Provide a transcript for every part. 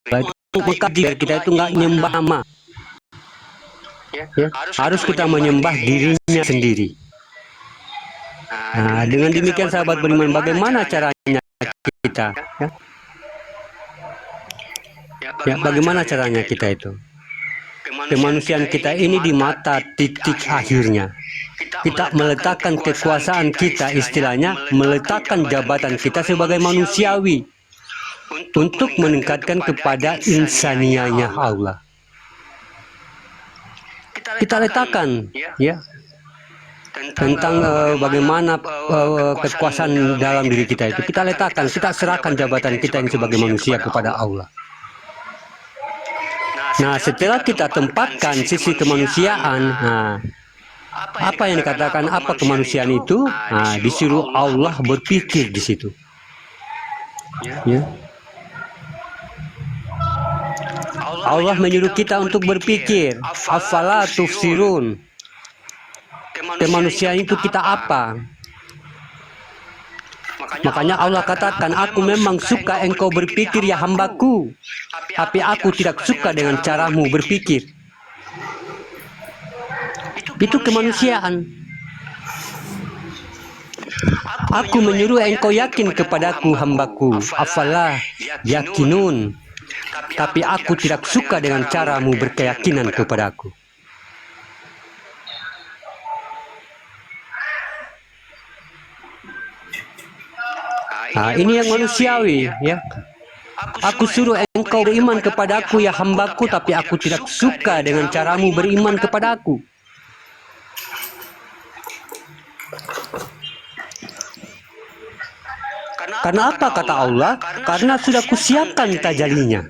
itu mengkaji kita itu nggak nyembah nama, ya, harus kita menyembah dirinya sendiri. Nah, dengan demikian sahabat beriman, bagaimana caranya kita? Ya, bagaimana caranya kita itu? Kemanusiaan kita ini di mata titik akhirnya. Kita meletakkan kekuasaan kita, istilahnya meletakkan jabatan kita sebagai manusiawi untuk meningkatkan kepada insanianya Allah. Kita letakkan, ya, tentang bagaimana kekuasaan dalam diri kita itu. Kita letakkan, kita serahkan jabatan kita ini sebagai manusia kepada Allah. Nah, setelah kita tempatkan sisi kemanusiaan, nah, apa yang dikatakan apa kemanusiaan itu? Nah, disuruh Allah berpikir di situ. Ya. Allah menyuruh kita untuk berpikir. Afala tufsirun. Kemanusiaan itu kita apa? Makanya Allah katakan, aku memang suka engkau berpikir ya hambaku, tapi aku tidak suka dengan caramu berpikir. Itu kemanusiaan. Aku menyuruh engkau yakin kepadaku hambaku, afala yakinun, tapi aku tidak suka dengan caramu berkeyakinan kepadaku. Nah, ini yang manusiawi, ya. Aku suruh engkau beriman kepadaku ya hambaku, tapi aku tidak suka dengan caramu beriman kepadaku. Karena apa kata Allah? Karena sudah kusiapkan tajalinya.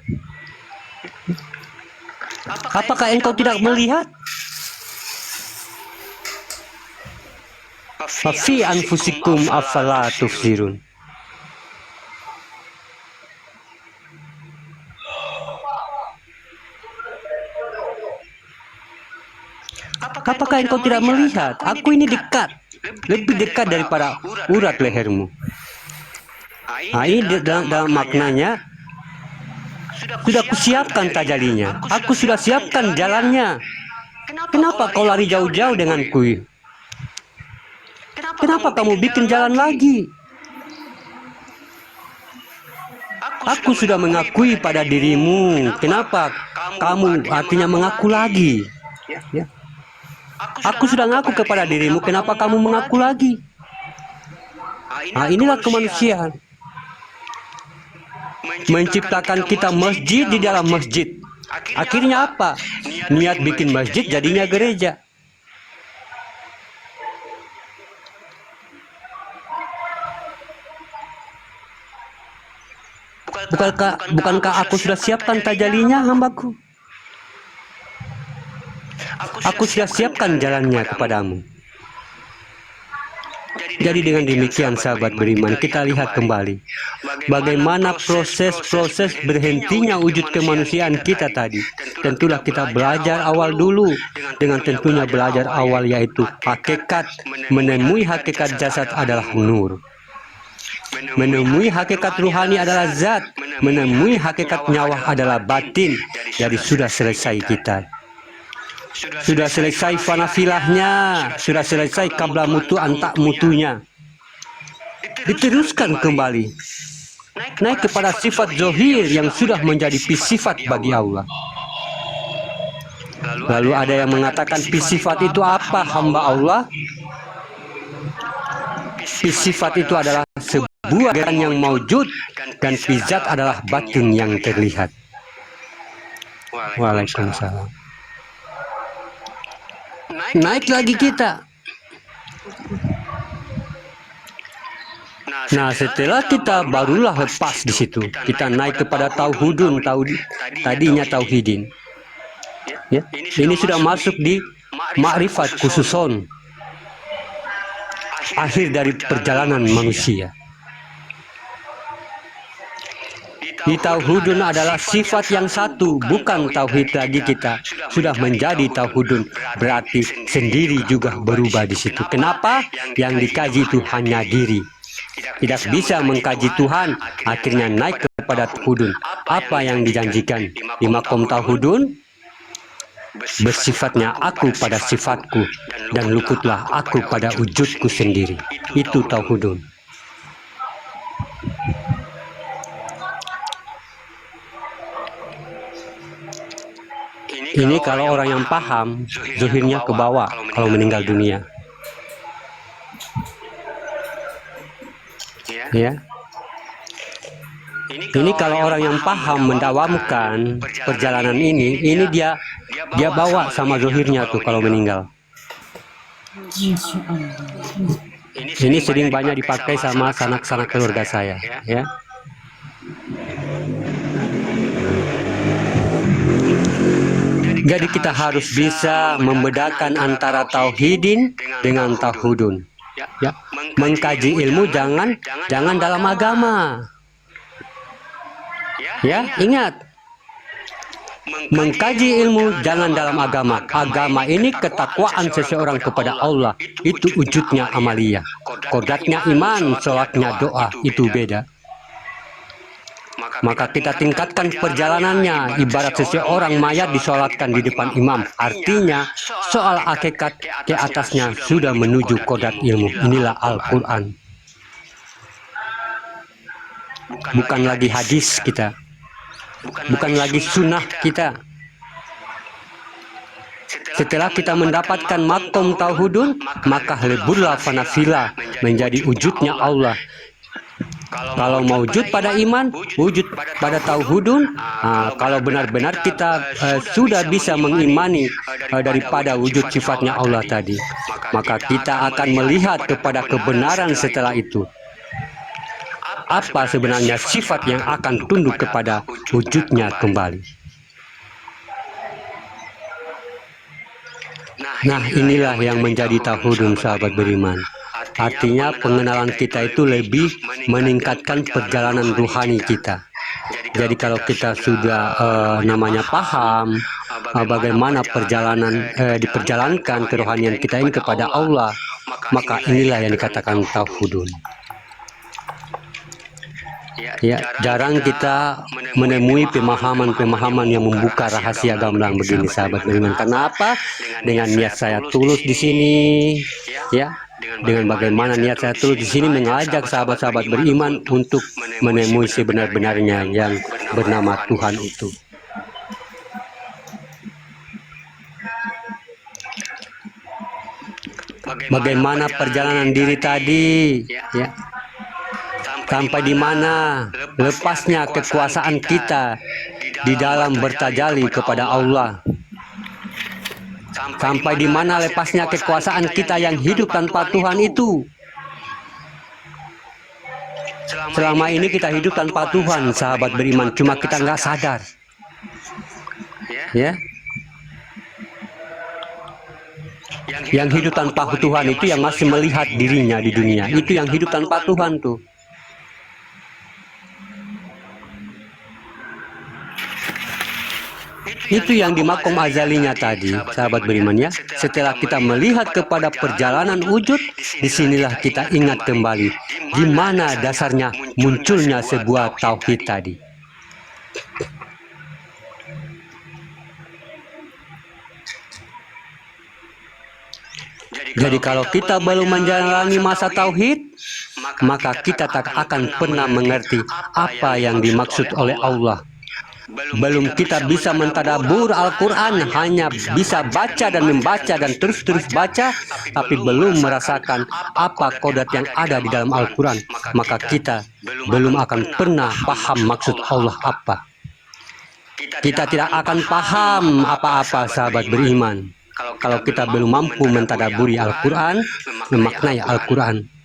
Apakah engkau tidak melihat? Fi anfusikum afala tufsirun. Apakah engkau tidak melihat? Aku ini dekat, lebih dekat daripada urat lehermu. Nah, ini dalam maknanya, sudah kusiapkan tajalinya. Aku sudah siapkan jalannya. Kenapa kau lari jauh-jauh denganku? Kenapa kamu bikin jalan lagi? Aku sudah mengakui pada dirimu. Kenapa kamu artinya mengaku lagi? Ya. Aku sudah ngaku kepada dirimu, kenapa kamu mengaku lagi? Nah, inilah kemanusiaan. Menciptakan kita masjid di dalam masjid. Akhirnya apa? Niat bikin masjid jadinya gereja. Bukankah aku sudah siapkan tajalinya hambaku? Aku sudah siapkan jalannya kepadamu. Jadi dengan demikian sahabat beriman, kita lihat kembali bagaimana proses-proses berhentinya wujud kemanusiaan kita tadi. Tentulah kita belajar awal dulu, dengan tentunya belajar awal yaitu hakikat. Menemui hakikat jasad adalah nur. Menemui hakikat ruhani adalah zat. Menemui hakikat nyawa adalah batin. Jadi sudah selesai kita. Sudah selesai fanafilahnya, sudah selesai kabla mutu antak mutunya. Diteruskan kembali, naik kepada sifat zohir yang sudah menjadi sifat bagi Allah. Lalu ada yang mengatakan sifat itu apa hamba Allah? Sifat itu adalah sebuah gerakan yang maujud dan zat adalah batin yang terlihat. Waalaikumsalam. Naik lagi kita. Nah, setelah kita barulah lepas di situ, kita naik kepada tauhudun, tadinya tauhidin. Ya, ini sudah masuk di makrifat khususon, akhir dari perjalanan manusia. Di tauhudun adalah sifat yang satu, bukan tauhid lagi kita. Sudah menjadi tauhudun, berarti sendiri juga berubah di situ. Kenapa? Yang dikaji itu hanya diri. tidak bisa mengkaji Tuhan, akhirnya naik kepada tauhudun. Apa yang dijanjikan di makom tauhudun? Bersifatnya aku pada sifatku, dan luputlah aku pada wujudku sendiri. Itu tauhudun. Ini kalau orang yang paham, zuhirnya ke bawah kalau meninggal dunia. Ya. Ini kalau orang yang paham mendawamkan perjalanan ini dia bawa sama zuhirnya tuh kalau meninggal. Ini sering banyak dipakai sama sanak-sanak keluarga saya, ya. Jadi kita harus bisa membedakan antara tauhidin dengan tauhudun. Ya, mengkaji ilmu jangan dalam agama. Ya, ingat. Mengkaji ilmu jangan dalam agama. Agama ini ketakwaan seseorang kepada Allah. Itu wujudnya amaliyah. Kodratnya iman, sholatnya doa. Itu beda. Maka kita tingkatkan perjalanannya. Ibarat seseorang mayat disolatkan di depan imam. Artinya soal hakikat ke atasnya sudah menuju kodrat ilmu. Inilah Al-Quran. Bukan lagi hadis kita. Bukan lagi sunnah kita. Setelah kita mendapatkan makom tauhudun, maka leburlah fanafila menjadi wujudnya Allah. Kalau mau wujud pada iman, wujud pada tauhudun, kalau benar-benar kita sudah bisa mengimani daripada wujud sifatnya Allah tadi, maka kita akan melihat kepada kebenaran setelah itu. Apa sebenarnya sifat yang akan tunduk kepada wujudnya kembali. Nah, inilah yang menjadi tauhudun, sahabat beriman. Artinya pengenalan kita itu lebih meningkatkan perjalanan ruhani kita. Jadi kalau kita sudah namanya paham bagaimana perjalanan diperjalankan kerohanian kita ini kepada Allah, maka inilah yang dikatakan tauhudun. Ya, jarang kita menemui pemahaman-pemahaman yang membuka rahasia gamblang begini, sahabat beriman. Karena apa? Dengan niat saya tulus di sini, ya. Dengan bagaimana niat saya tulus di sini mengajak sahabat-sahabat beriman untuk menemui sebenar-benarnya yang bernama Tuhan itu. Bagaimana perjalanan diri tadi, ya. Sampai di mana lepasnya kekuasaan kita di dalam bertajali kepada Allah. Sampai di mana lepasnya kekuasaan kita yang hidup tanpa Tuhan itu. Selama ini kita hidup tanpa Tuhan, sahabat beriman, cuma kita nggak sadar. Ya. Yang hidup tanpa Tuhan itu yang masih melihat dirinya di dunia. Itu yang hidup tanpa Tuhan tuh. Itu yang di makom azalinya tadi, sahabat beriman, ya. Setelah kita melihat kepada perjalanan wujud, disinilah kita ingat kembali di mana dasarnya munculnya sebuah tauhid tadi. Jadi kalau kita belum menjalani masa tauhid, maka kita tak akan pernah mengerti apa yang dimaksud oleh Allah. Belum kita bisa mentadabur Al-Quran, hanya bisa baca dan membaca dan terus-terus baca, tapi belum merasakan apa kodrat yang ada di dalam Al-Quran, maka kita belum akan pernah paham maksud Allah apa. Kita tidak akan paham apa-apa, sahabat beriman, kalau kita belum mampu mentadaburi Al-Quran, memaknai Al-Quran.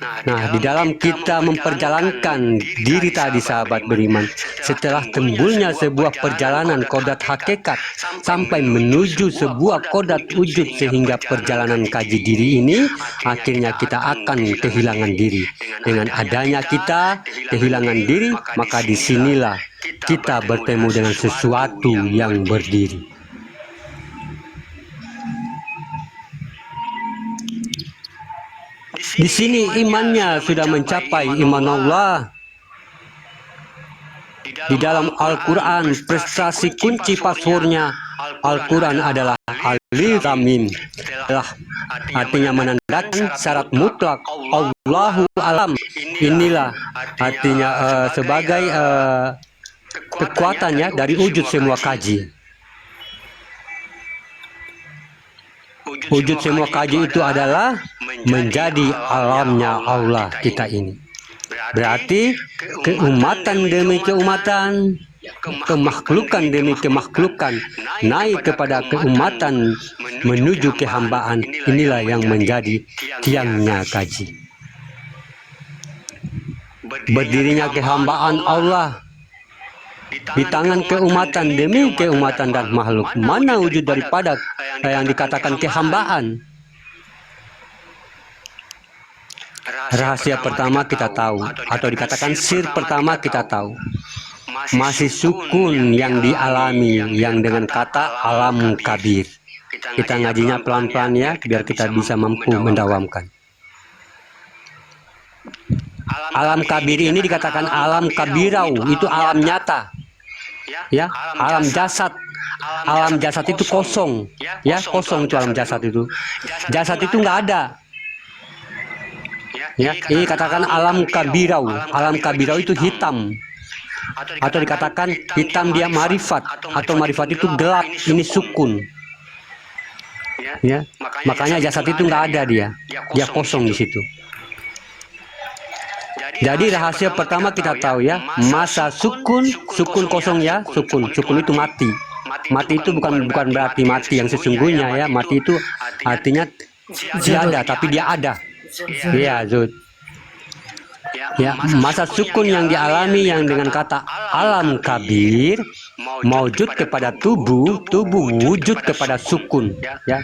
Nah, di dalam kita memperjalankan diri tadi, sahabat beriman, setelah timbulnya sebuah perjalanan kodrat hakikat sampai menuju sebuah kodrat wujud, sehingga perjalanan kaji diri ini akhirnya kita akan kehilangan diri. Dengan adanya kita kehilangan diri, maka disinilah kita bertemu dengan sesuatu yang berdiri. Di sini imannya sudah mencapai iman Allah. Di dalam Al-Quran, prestasi kunci passwordnya Al-Quran adalah Alif Lam Mim. Artinya menandakan syarat mutlak Allahu alam. Inilah artinya sebagai kekuatannya dari wujud semua kaji. Wujud semua kaji itu adalah menjadi alamnya Allah kita ini. Berarti keumatan demi keumatan, kemakhlukan demi kemakhlukan, naik kepada keumatan menuju kehambaan. Inilah yang menjadi tiangnya kaji. Berdirinya kehambaan Allah di tangan keumatan demi keumatan dan makhluk. Mana wujud daripada yang dikatakan kehambaan? Rahasia pertama kita tahu, atau dikatakan sir pertama kita tahu. Masih sukun yang dialami, yang dengan kata alam kabir. Kita ngajinya pelan-pelan ya, biar kita bisa mampu mendawamkan. Alam kabir ini dikatakan alam kabirau, itu alam nyata. Ya, alam jasad. Alam jasad itu kosong. Ya, kosong itu alam jasad itu. Jasad itu nggak ada. Ya, ini katakan alam kabirau. Alam kabirau itu hitam. Atau dikatakan hitam dia marifat. Atau marifat itu gelap, ini sukun. Ya, makanya jasad itu nggak ada dia. Dia kosong di situ. Jadi rahasia pertama kita tahu ya, masa sukun, sukun kosong ya, sukun itu mati. Mati itu bukan berarti mati yang sesungguhnya ya, mati itu artinya tiada tapi dia ada. Ya, Zud. Ya, masa sukun yang dialami yang dengan kata alam kabir mewujud kepada tubuh wujud kepada sukun. Ya,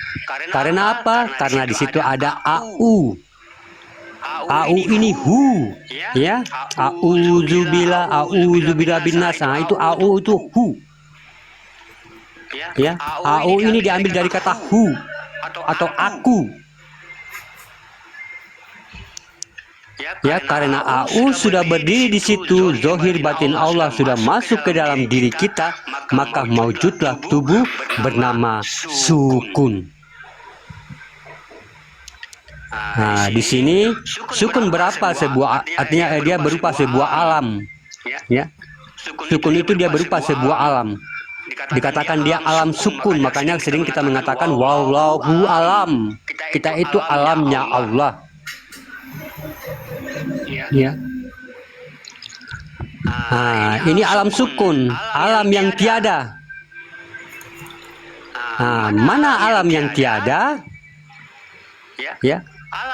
karena apa? Karena di situ ada au. Au ini hu, ya. A'udzubillah binas. Nah, itu au itu hu. Ya, au ini diambil dari kata hu atau aku. Ya, karena au sudah berdiri di situ, zohir batin Allah sudah masuk ke dalam diri kita, maka mewujudlah tubuh bernama sukun. Nah, di sini sukun berapa sebuah, artinya dia berupa sebuah alam. Ya, sukun itu dia berupa sebuah alam. Dikatakan dia alam sukun, makanya sering kita mengatakan wallahu alam. Kita itu alamnya Allah. Ya. Nah, ini alam sukun, alam yang tiada. Nah, mana alam yang tiada? Ya,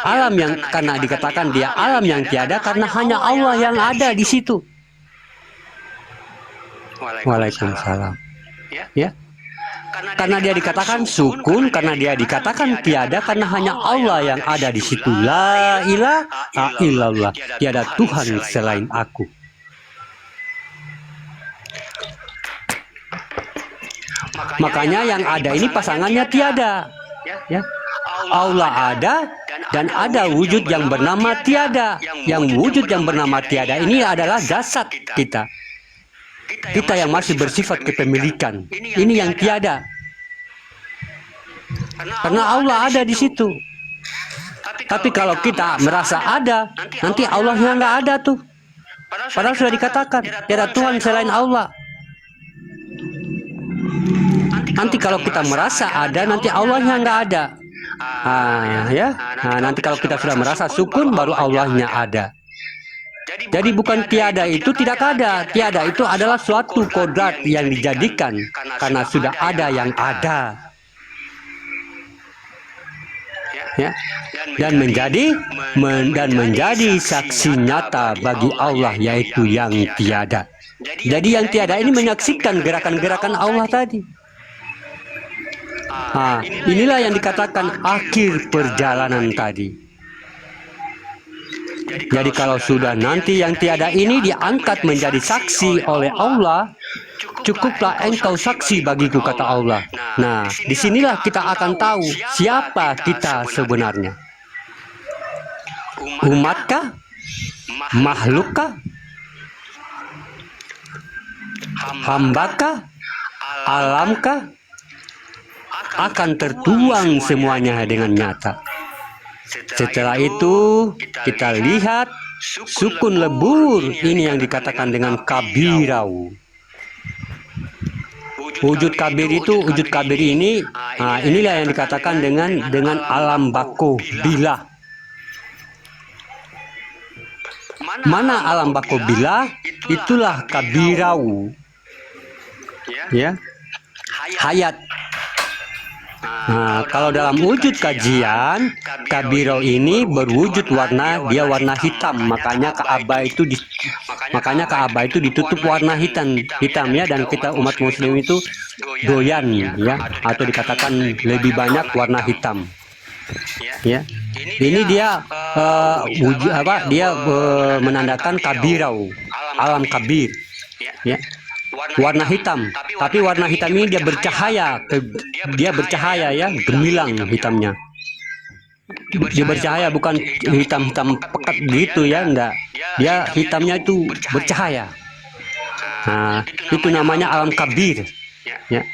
alam yang, karena dikatakan dia alam yang tiada karena hanya Allah yang ada di situ. Waalaikumsalam. Ya, karena dia dikatakan sukun, karena dia dikatakan tiada, karena hanya Allah yang ada di situ. La ilaha illallah, tiada Tuhan selain aku. Makanya yang ada ini pasangannya tiada. Ya, Allah ada dan ada wujud yang bernama tiada. Yang wujud yang bernama tiada ini adalah jasad kita. Kita yang masih bersifat kepemilikan. Ini yang tiada. Karena Allah ada di situ. Tapi kalau kita merasa ada, nanti Allahnya nggak ada tuh. Padahal sudah dikatakan, tiada Tuhan selain Allah. Nanti kalau kita merasa ada, nanti Allahnya nggak ada. Ya. Nah, nanti kalau kita sudah merasa sukun, baru Allahnya ada. Jadi bukan tiada itu tidak ada. Tiada itu adalah suatu kodrat yang dijadikan karena sudah ada yang ada. Ya. Dan menjadi saksi nyata bagi Allah, yaitu yang tiada. Jadi yang tiada ini menyaksikan gerakan-gerakan Allah tadi. Inilah yang dikatakan akhir perjalanan tadi. Jadi kalau sudah nanti yang tiada ini diangkat menjadi saksi oleh Allah, cukuplah engkau saksi bagiku, kata Allah. Nah, disinilah kita akan tahu siapa kita sebenarnya. Umatkah? Makhlukkah? Hambakah? Alamkah? Akan tertuang semuanya dengan nyata. Setelah itu kita lihat sukun lebur ini yang dikatakan dengan kabirau. Wujud kabir ini, inilah yang dikatakan dengan alam bako bilah. Mana alam bako bilah? Itulah kabirau. Ya, hayat. Kalau dalam wujud kajian, kabirau ini berwujud warna, dia warna hitam. Makanya Ka'bah itu ditutup warna hitam ya, dan kita umat muslim itu doyan ya, atau dikatakan lebih banyak warna hitam. Ya. Ini dia menandakan kabirau, alam kabir. Ya. Warna hitam, tapi warna hitam ini dia bercahaya ya, gemilang hitamnya. Dia bercahaya, bukan hitam-hitam pekat gitu ya, enggak. Dia hitamnya itu bercahaya. Itu namanya alam kabir. Ya.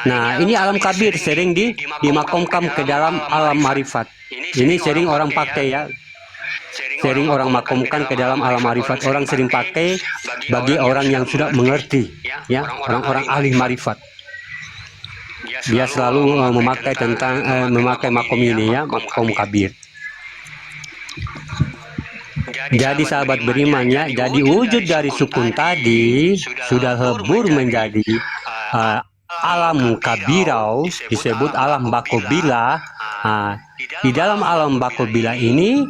Nah, ini alam kabir sering dimakomkan ke dalam alam marifat. Ini sering orang pakai ya. Sering orang makomkan ke dalam alam marifat. Orang sering pakai bagi orang yang sudah mengerti, ya, orang-orang ahli marifat. Dia selalu memakai makom ini ya, makom kabir. Jadi sahabat beriman ya, jadi wujud dari sukun tadi sudah lebur menjadi alam kabirau, disebut alam bakobila. Di dalam alam bakobila ini,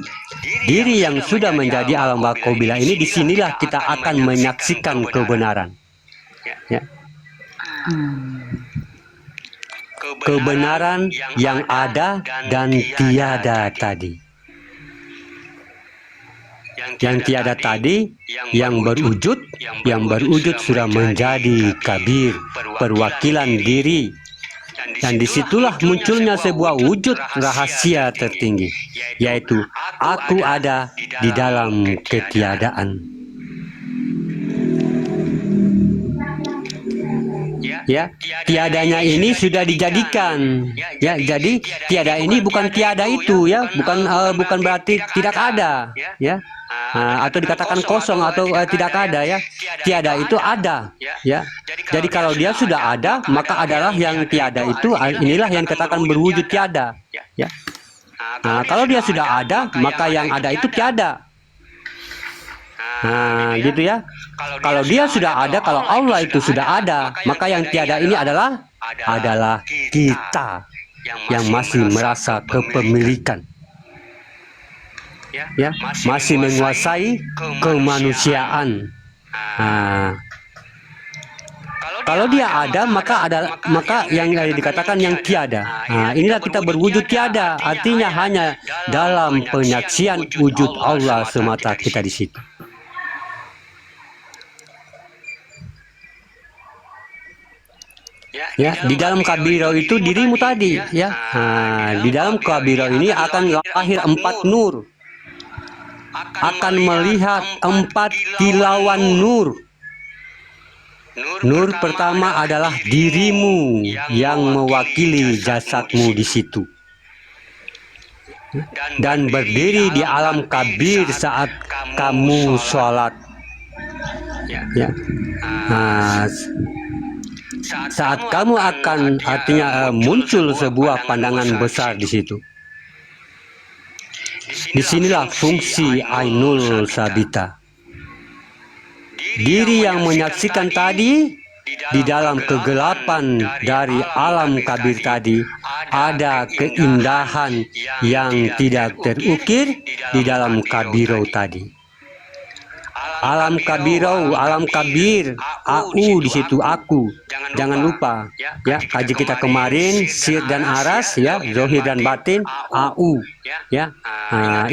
diri yang sudah menjadi alam bakobila ini, disinilah kita akan menyaksikan kebenaran. Ya. Kebenaran yang ada dan tiada tadi. Yang tiada tadi, yang berwujud sudah menjadi kabir, perwakilan diri. Dan disitulah munculnya sebuah wujud rahasia tertinggi, yaitu aku ada di dalam ketiadaan. Ya, tiadanya ini sudah dijadikan. Ya, jadi tiada ini bukan tiada itu ya, bukan berarti tidak ada ya. Atau dikatakan kosong atau tidak ada ya. Tiada itu ada ya. Jadi kalau dia sudah ada, maka adalah yang tiada itu, inilah yang dikatakan berwujud tiada ya. Kalau dia sudah ada, maka yang ada itu tiada. Gitu ya. Kalau dia sudah ada, kalau Allah itu sudah ada, maka yang tiada ini adalah kita yang masih merasa kepemilikan. Ya, masih menguasai kemanusiaan. Kalau dia ada, maka yang dikatakan yang tiada. Inilah kita berwujud tiada, artinya hanya dalam penyaksian wujud Allah semata kita di situ. Ya, di dalam kabirau itu dirimu tadi ya. Di dalam kabirau ini akan lahir 4 nur. Akan melihat 4 kilauan nur. Nur pertama adalah dirimu yang mewakili jasadmu di situ. Dan berdiri di alam kabir saat kamu sholat. Ya. Saat kamu akan, artinya muncul sebuah pandangan besar di situ. Disinilah fungsi Ainul Sabita. Diri yang menyaksikan tadi, di dalam kegelapan dari alam kabir tadi, ada keindahan yang tidak terukir di dalam kabirau tadi. Alam kabirau, alam kabir, AU di situ, aku. Jangan lupa ya, kaji kita kemarin sir dan aras ya, zohir dan batin, AU ya.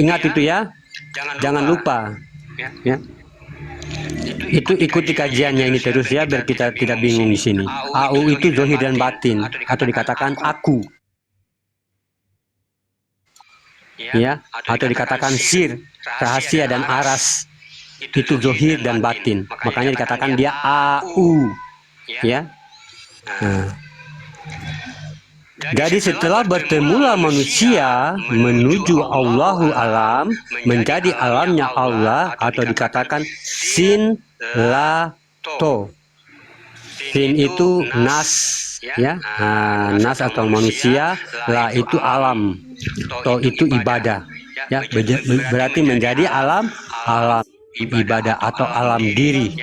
Ingat itu ya. Jangan lupa ya. Itu ikuti kajiannya ini terus ya, biar kita tidak bingung di sini. AU itu zohir dan batin, atau dikatakan aku. ya, atau dikatakan sir, rahasia dan aras. Itu zohir dan batin. Makanya dikatakan dia au, ya. Nah, jadi setelah bertemulah manusia menuju Allahu alam, menjadi alamnya Allah, atau dikatakan sin la to. Sin itu nas, ya, nas atau manusia, la itu alam, to itu ibadah, ya, berarti menjadi alam ibadah atau alam diri.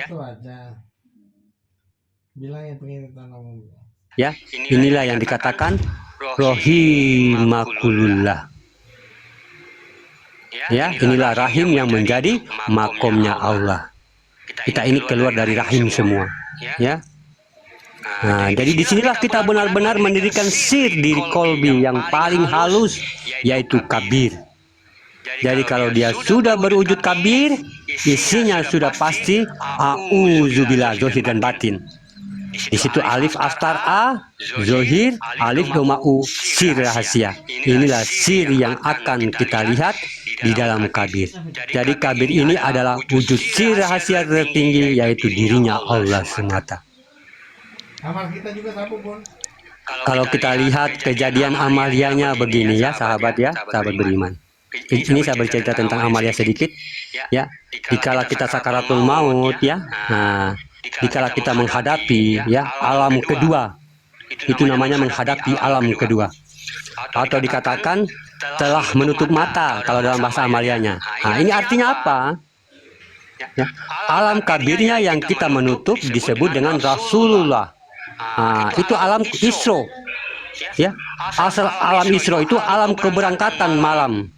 Ya, inilah yang dikatakan rohimakulullah. Ya, inilah rahim yang menjadi makomnya Allah. Kita ini keluar dari rahim semua, ya. Nah, jadi disinilah kita benar-benar mendirikan sir diri kolbi yang paling halus, yaitu kabir. Jadi kalau dia sudah berwujud kabir, isinya sudah pasti a'udzubillah, zohir dan batin. Di situ alif astar a, zohir, alif doma u, sir rahasia. Inilah sir yang akan kita lihat di dalam kabir. Jadi kabir ini adalah wujud sir rahasia tertinggi, yaitu dirinya Allah semata. Amal kita juga sabuk, Bun. Kalau kita lihat kejadian Amalianya begini ya, sahabat beriman. Ini saya bercerita tentang Amalia sedikit, ya. Dikala kita sakaratul maut, ya. Nah, dikala kita menghadapi, ya, alam kedua, itu namanya menghadapi alam kedua, atau dikatakan telah menutup mata kalau dalam bahasa Amalianya. Nah, ini artinya apa? Ya, alam kabirnya yang kita menutup disebut dengan Rasulullah. Itu alam Isra, ya. Asal alam Isra itu alam keberangkatan malam.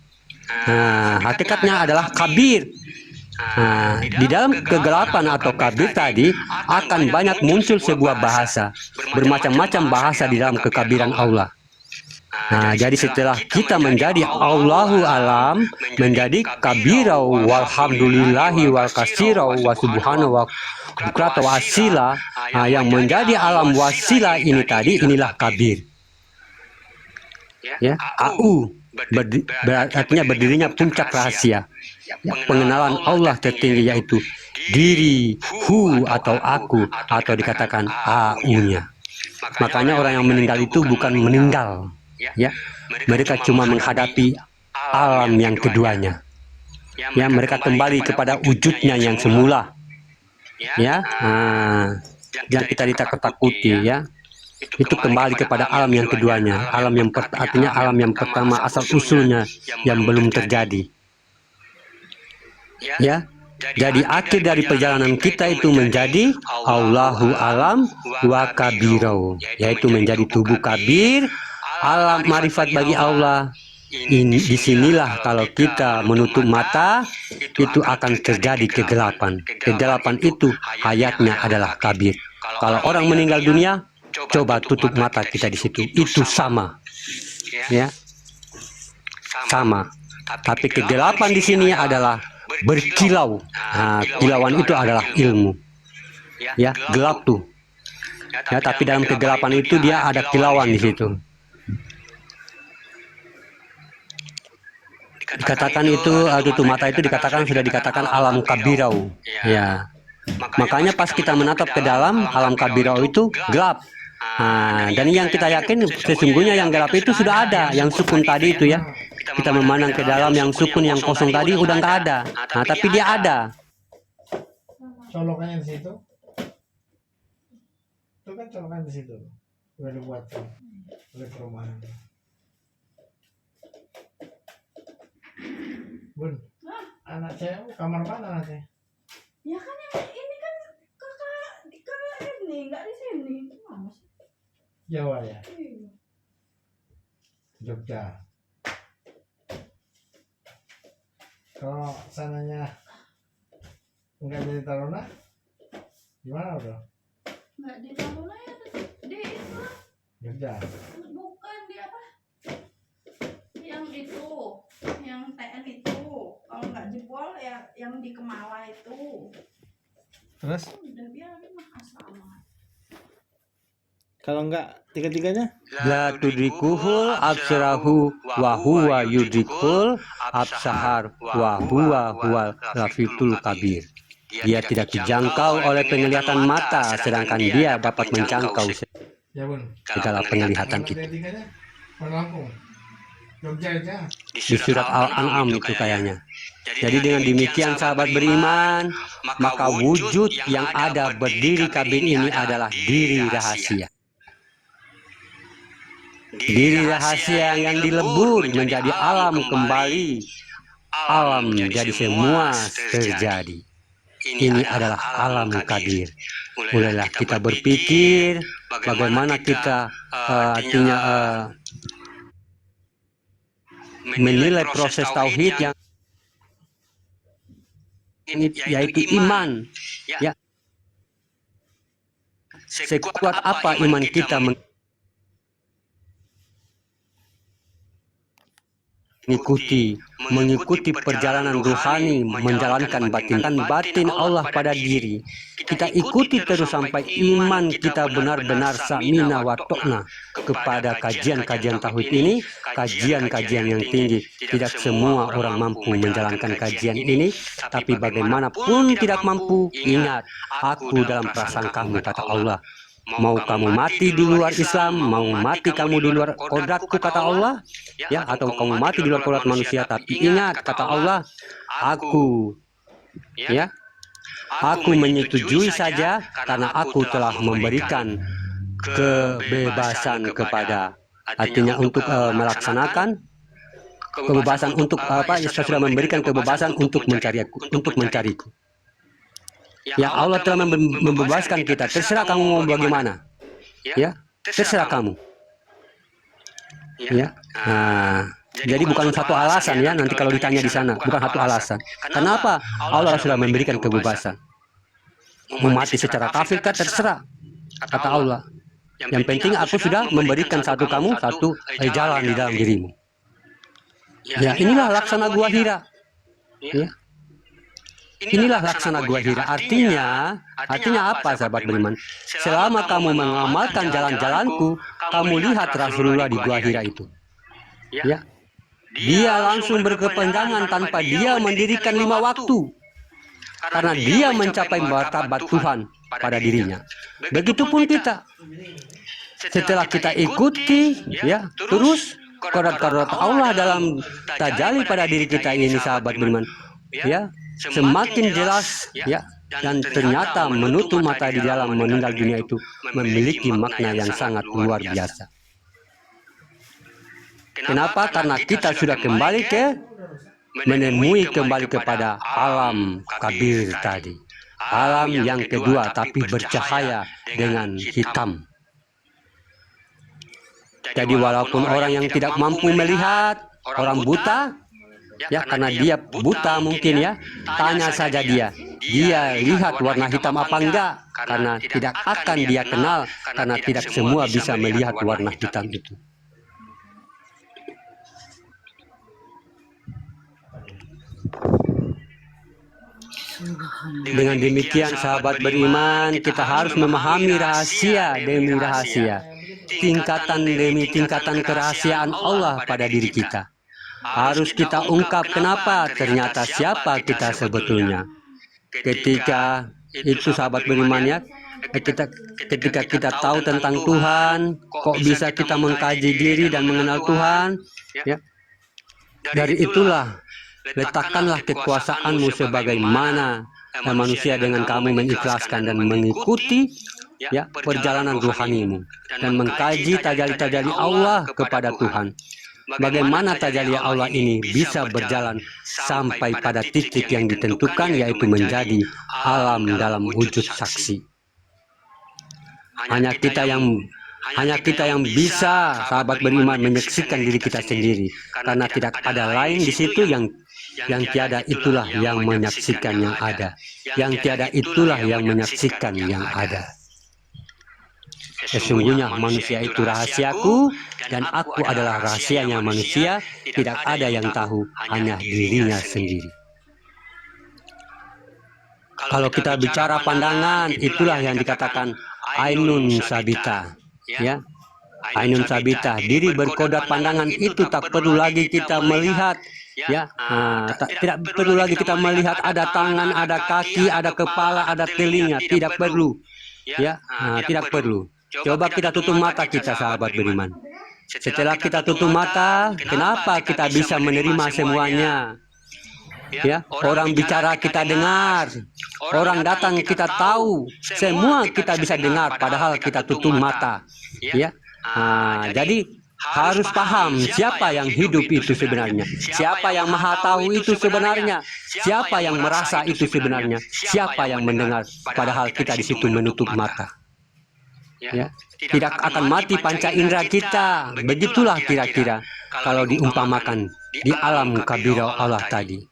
Hakikatnya adalah kabir. Di dalam kegelapan atau kabir tadi akan banyak muncul sebuah bahasa, bermacam-macam bahasa di dalam kekabiran Allah. Jadi setelah kita menjadi Allahu alam, menjadi kabirau walhamdulillahi wal kasirau wa subhanahu wa bukrata wasila, yang menjadi alam wasila ini tadi, inilah kabir. Ya, au artinya berdirinya puncak rahasia, ya, pengenalan Allah tertinggi, yaitu diri, hu atau aku, atau dikatakan au-nya. Makanya orang yang meninggal itu bukan meninggal, ya, mereka cuma menghadapi alam yang keduanya, ya, mereka kembali kepada wujudnya yang semula, ya, yang kita ditakut-takuti, ya, itu kembali kepada alam yang keduanya, alam yang artinya alam yang pertama asal usulnya yang belum terjadi, ya. Jadi akhir dari perjalanan kita itu menjadi Allahu alam wa kabirau, yaitu menjadi tubuh kabir, alam marifat bagi Allah. Disinilah kalau kita menutup mata itu akan terjadi kegelapan. Kegelapan itu hayatnya adalah kabir. Kalau orang meninggal dunia, coba tutup mata kita di situ, itu sama, ya, sama. Tapi kegelapan di sini adalah berkilau. Kilauan itu adalah ilmu, ya, gelap tuh, ya. Tapi dalam kegelapan itu dia ada kilauan di situ. Dikatakan itu tutup mata itu dikatakan sudah dikatakan alam kabirau, ya. Makanya pas kita menatap ke dalam alam kabirau itu gelap. Dan yang kita yakin sesungguhnya yang gelap itu sudah ada, yang sukun tadi itu, ya. Kita memandang ke dalam yang sukun, yang kosong tadi udah nggak ada. Tapi dia ada. Colokannya di situ. Itu kan colokan di situ. Udah dibuat oleh perumahan. Bun, anak cewek kamar mana nanti? Ya kan ini kan kakak ini nggak di sini. Mana sih? Jawa ya? Iya. Jogja. Kalau sananya nggak jadi Taruna, gimana udah? Nggak di Taruna ya, di itu lah. Jogja. Bukan di apa? Yang itu, yang TN itu. Kalau nggak jebol ya yang di Kemala itu. Terus? Udah biarin mah asrama. Kalau enggak tiga-tiganya? La tudrikuhul absarahu wa huwa yudrikul absahar wa huwa huwal rafiqul kabir. Dia tidak dijangkau oleh penglihatan mata, sedangkan dia dapat menjangkau Ya bun. segala penglihatan Kalau itu. tiga-tiganya? Mana Lampung? Jogja aja. Di surat Al-An'am itu kayaknya. Jadi dengan demikian sahabat beriman, maka wujud yang ada berdiri kabir ini adalah diri rahasia. Diri rahasia yang dilebur menjadi alam kembali. Alam jadi semua terjadi. Ini adalah alam kabir. Mulailah kita berpikir bagaimana kita menilai proses tauhid yang yaitu iman. Ya. Sekuat apa iman kita mengikuti perjalanan rohani, menjalankan batin Allah pada diri. Kita ikuti terus sampai iman kita benar-benar samina wa to'na kepada kajian-kajian tauhid ini, kajian-kajian yang tinggi. Tidak semua orang mampu menjalankan kajian ini, tapi bagaimanapun tidak mampu, ingat, aku dalam prasangkamu, kata Allah. Mau kamu mati di luar Islam, mau mati kamu di luar kodratku, kata Allah, ya, atau kamu mati di luar kodrat manusia, tapi ingat, kata Allah, aku menyetujui saja karena aku telah memberikan kebebasan kepada, artinya untuk melaksanakan kebebasan untuk apa? Saya sudah memberikan kebebasan untuk mencariku. Ya, Allah telah membebaskan kita. Terserah kamu mau bagaimana. Ya, terserah kamu. Ya. Nah, jadi bukan satu alasan ya. Nanti kalau ditanya di sana, bukan satu alasan. Kenapa? Allah sudah memberikan kebebasan. Mau mati secara kafir kan terserah, kata Allah. Yang penting aku sudah memberikan satu jalan di dalam dirimu. Ya, inilah laksana gua Hira. Ya. Inilah laksana gua Hira. Artinya apa, sahabat beriman? Selama kamu mengamalkan jalan-jalanku, kamu lihat Rasulullah di gua Hira itu. Ya, dia langsung berkepanjangan tanpa dia mendirikan 5 waktu, karena dia mencapai martabat Tuhan pada dirinya. Begitupun kita. Setelah kita ikuti, ya, terus kodrat-kodrat Allah dalam tajalli pada diri kita ini, sahabat beriman, ya, semakin jelas, ya, dan ternyata menutup mata di dalam meninggal dunia itu memiliki makna yang sangat luar biasa. Kenapa? Karena kita sudah menemui kembali kepada alam kabir tadi, alam yang kedua tapi bercahaya dengan hitam. Jadi walaupun orang yang tidak mampu melihat, orang buta, ya, karena dia buta mungkin ya, tanya saja dia lihat warna hitam apa enggak, karena tidak akan dia kenal, karena tidak semua bisa melihat warna hitam itu. Dengan demikian sahabat beriman, kita harus memahami rahasia demi rahasia, tingkatan demi tingkatan kerahasiaan Allah pada diri kita. Harus kita ungkap kenapa, ternyata siapa kita sebetulnya. Ketika itu sahabat beriman ya, ketika kita tahu tentang Tuhan, kok bisa kita mengkaji diri dan mengenal Tuhan, ya. Dari itulah letakkanlah kekuasaanmu sebagaimana manusia dengan kamu mengikhlaskan dan mengikuti, ya, perjalanan rohanimu dan mengkaji tajalli-tajalli Allah kepada Tuhan. Bagaimana tajalli Allah ini bisa berjalan sampai pada titik yang ditentukan, yaitu menjadi alam dalam wujud saksi. Hanya kita yang bisa, sahabat beriman, menyaksikan diri kita sendiri, karena tidak ada lain di situ yang tiada itulah yang menyaksikan yang ada, yang tiada itulah yang menyaksikan yang ada. Sesungguhnya manusia itu rahasiaku, dan aku adalah rahasianya manusia. Tidak ada yang tahu, hanya dirinya sendiri. Kalau kita bicara pandangan, itulah yang dikatakan ainun sabita, ya. Ainun sabita, diri berkodrat pandangan itu tak perlu lagi kita melihat, ya. Tidak perlu lagi kita melihat ada tangan, ada kaki, ada kepala, ada telinga, tidak perlu, ya. Tidak perlu. Coba kita tutup mata kita, sahabat beriman. Setelah kita tutup mata, kenapa kita bisa menerima semuanya? Ya, orang bicara kita dengar, orang datang kita tahu, semua kita bisa dengar, padahal kita tutup mata, ya. Jadi harus paham siapa yang hidup itu sebenarnya, siapa yang maha tahu itu sebenarnya, siapa yang merasa itu sebenarnya, siapa yang mendengar, padahal kita di situ menutup mata. Ya, tidak akan mati panca indera kita. Begitulah kira-kira kalau diumpamakan di alam kabirau Allah tadi.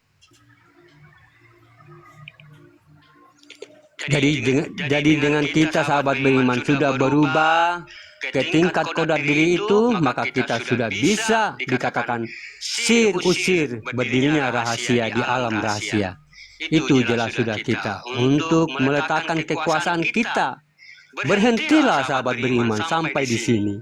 Jadi dengan kita sahabat beriman sudah berubah ke tingkat kodrat diri itu, maka kita sudah bisa dikatakan sir usir berdirinya rahasia di alam rahasia. Itu jelas sudah kita untuk meletakkan kekuasaan kita. Berhentilah sahabat beriman sampai di sini.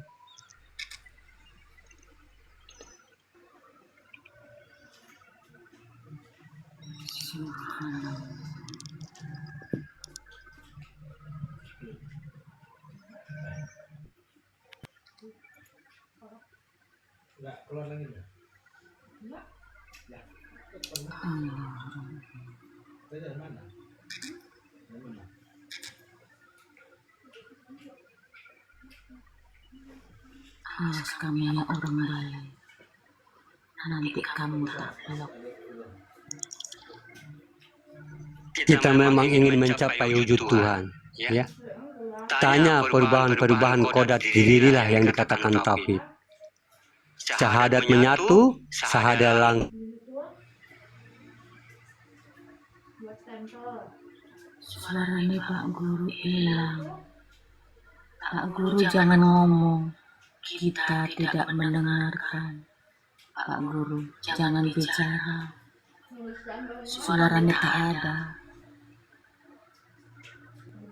Enggak, keluar lagi enggak? Enggak. Ya. Itu dari mana? Dari mana? Awas kamu ya orang baik, nanti kamu tak peluk. Kita memang ingin mencapai wujud Tuhan, ya. Tanya perubahan-perubahan kodrat dirilah yang dikatakan tauhid. Syahadat menyatu, syahadat lang. Buat stempel. Suaranya Pak Guru hilang. Pak Guru jangan ngomong, kita tidak mendengarkan. Pak Guru jangan bicara, Nulis stempel ini. suaranya tak ada.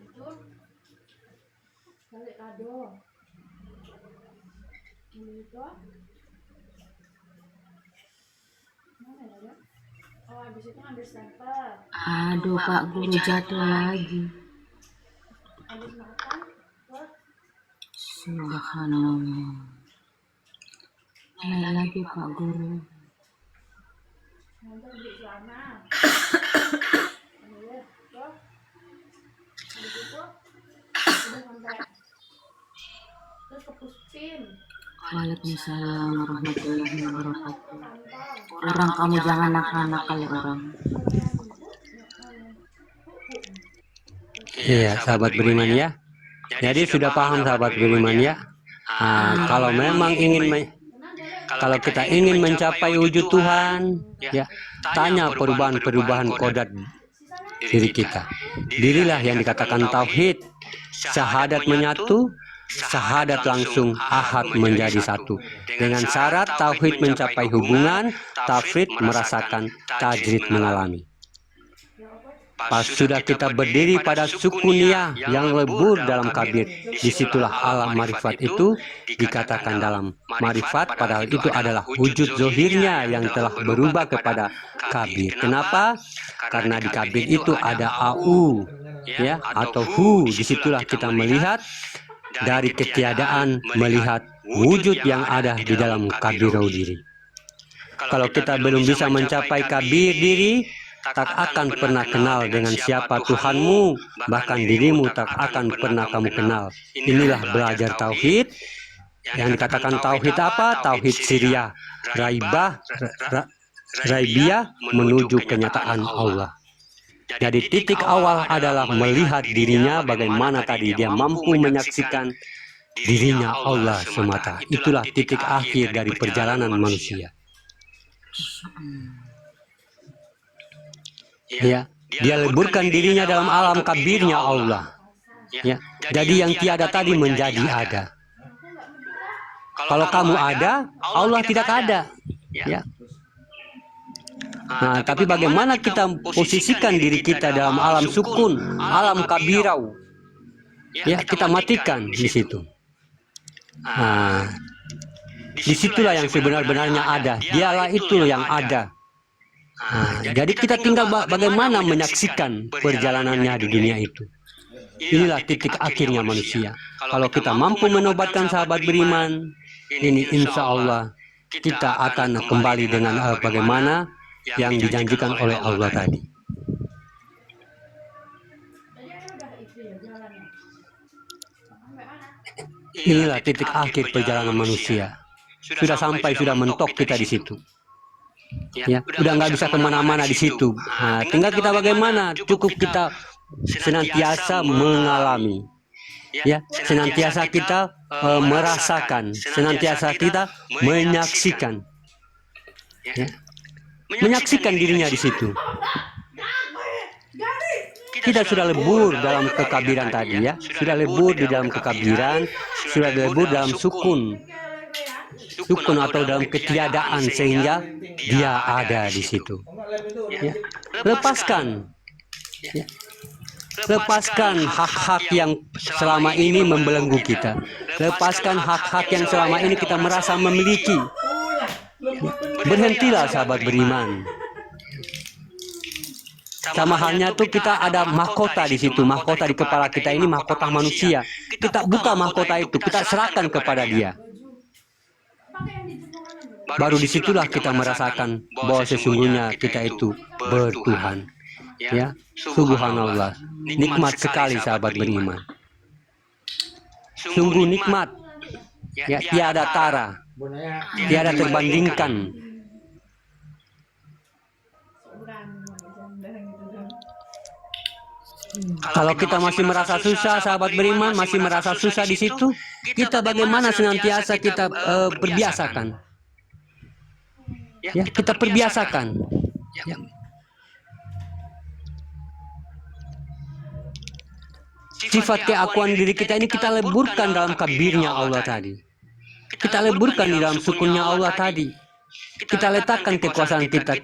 Itu balik kado. Ini itu mana ya? Oh, habis itu ambil stempel. Aduh Pak Guru jatuh lagi. Habis makan terus Subhanallah. Naik lagi Pak Guru. nanti beli celana. Ambil terus habis itu udah sampai terus ke puspin. Waalaikumsalam warahmatullahi wabarakatuh. Kantor. Orang kamu jangan nakal-nakal ya orang. Iya, sahabat beriman ya. Jadi sudah paham sahabat beriman ya. Kalau memang kalau kita ingin mencapai wujud Tuhan, ya, tanya perubahan-perubahan kodrat diri kita. Dirilah yang dikatakan tauhid. Syahadat menyatu, syahadat langsung ahad menjadi satu. Dengan syarat tauhid mencapai hubungan, tafrid merasakan, tajrid mengalami. Pas sudah kita berdiri pada sukunia yang lebur dalam kabir, disitulah alam marifat itu dikatakan dalam marifat, padahal itu adalah wujud zohirnya yang telah berubah kepada kabir. Kenapa? Karena di kabir itu ada au, ya, atau hu. Disitulah kita melihat dari ketiadaan, melihat wujud yang ada di dalam kabirau diri. Kalau kita belum bisa mencapai kabir diri, tak akan pernah kenal dengan siapa Tuhanmu, bahkan dirimu tak akan pernah kamu kenal. Inilah belajar tauhid. Yang dikatakan tauhid apa? Tauhid Syria, Raibiyah menuju kenyataan Allah. Jadi titik awal adalah melihat dirinya bagaimana tadi dia mampu menyaksikan dirinya Allah semata. Itulah titik akhir dari perjalanan manusia. Ya, dia leburkan dirinya dalam alam kabirnya Allah. Ya, jadi yang tiada tadi menjadi ada. Kalau kamu ada, Allah tidak ada. Ya. Nah, tapi bagaimana kita posisikan diri kita dalam alam sukun, alam kabirau? Ya, kita matikan di situ. Nah, disitulah yang sebenar-benarnya ada. Dialah itu yang ada. Nah, jadi kita tinggal bagaimana menyaksikan perjalanannya di dunia itu. Inilah titik akhirnya manusia. Kalau kita mampu menobatkan sahabat beriman, ini insya Allah kita akan kembali dengan bagaimana yang dijanjikan oleh Allah tadi. Inilah titik akhir perjalanan manusia. Sudah sampai, sudah mentok kita di situ. Ya, udah nggak bisa kemana-mana di situ. Nah, tinggal kita bagaimana? Cukup kita senantiasa mengalami. Ya, senantiasa kita merasakan, senantiasa kita menyaksikan. Ya, menyaksikan dirinya di situ. Kita sudah lebur dalam kekabiran tadi ya, sudah lebur di dalam kekabiran, sudah lebur dalam sukun atau dalam ketiadaan sehingga dia ada di situ. Ya. Lepaskan, ya. Lepaskan hak-hak yang selama ini membelenggu kita. Lepaskan hak-hak yang selama ini kita merasa memiliki. Berhentilah sahabat beriman. Sama halnya tuh kita ada mahkota di situ, mahkota di kepala kita ini mahkota manusia. Kita buka mahkota itu, kita serahkan kepada dia. Baru disitulah kita merasakan bahwa sesungguhnya kita itu bertuhan. Ya, subhanallah, nikmat sekali sahabat beriman. Sungguh nikmat. Ya, tiada tara, tiada terbandingkan. Kalau kita masih merasa susah, sahabat beriman, masih merasa susah di situ, kita bagaimana senantiasa kita perbiasakan. Ya, kita perbiasakan. Ya. Sifat keakuan diri kita ini kita leburkan dalam kabirnya Allah tadi. Kita leburkan di dalam sukunnya Allah tadi. Kita letakkan kekuasaan kita,